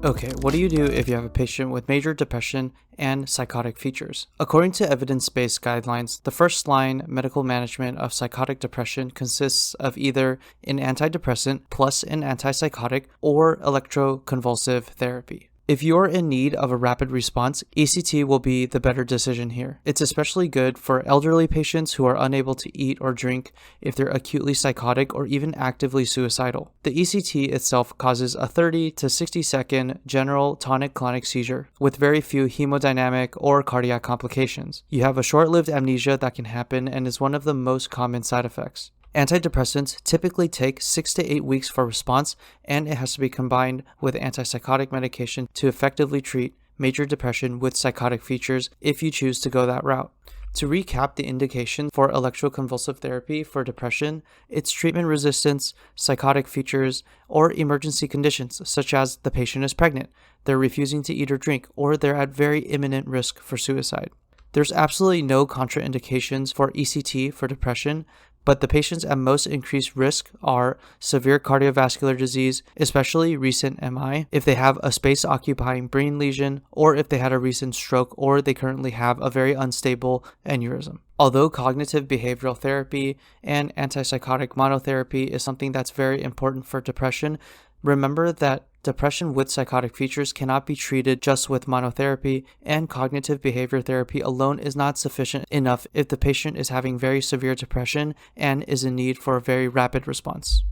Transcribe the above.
Okay, what do you do if you have a patient with major depression and psychotic features? According to evidence-based guidelines, the first line medical management of psychotic depression consists of either an antidepressant plus an antipsychotic or electroconvulsive therapy. If you're in need of a rapid response, ECT will be the better decision here. It's especially good for elderly patients who are unable to eat or drink if they're acutely psychotic or even actively suicidal. The ECT itself causes a 30 to 60 second general tonic-clonic seizure with very few hemodynamic or cardiac complications. You have a short-lived amnesia that can happen and is one of the most common side effects. Antidepressants typically take 6 to 8 weeks for response, and it has to be combined with antipsychotic medication to effectively treat major depression with psychotic features if you choose to go that route. To recap the indication for electroconvulsive therapy for depression, it's treatment resistance, psychotic features, or emergency conditions such as the patient is pregnant, they're refusing to eat or drink, or they're at very imminent risk for suicide. There's absolutely no contraindications for ECT for depression, but the patients at most increased risk are severe cardiovascular disease, especially recent MI, if they have a space-occupying brain lesion, or if they had a recent stroke, or they currently have a very unstable aneurysm. Although cognitive behavioral therapy and antipsychotic monotherapy is something that's very important for depression, remember that depression with psychotic features cannot be treated just with monotherapy, and cognitive behavior therapy alone is not sufficient enough if the patient is having very severe depression and is in need for a very rapid response.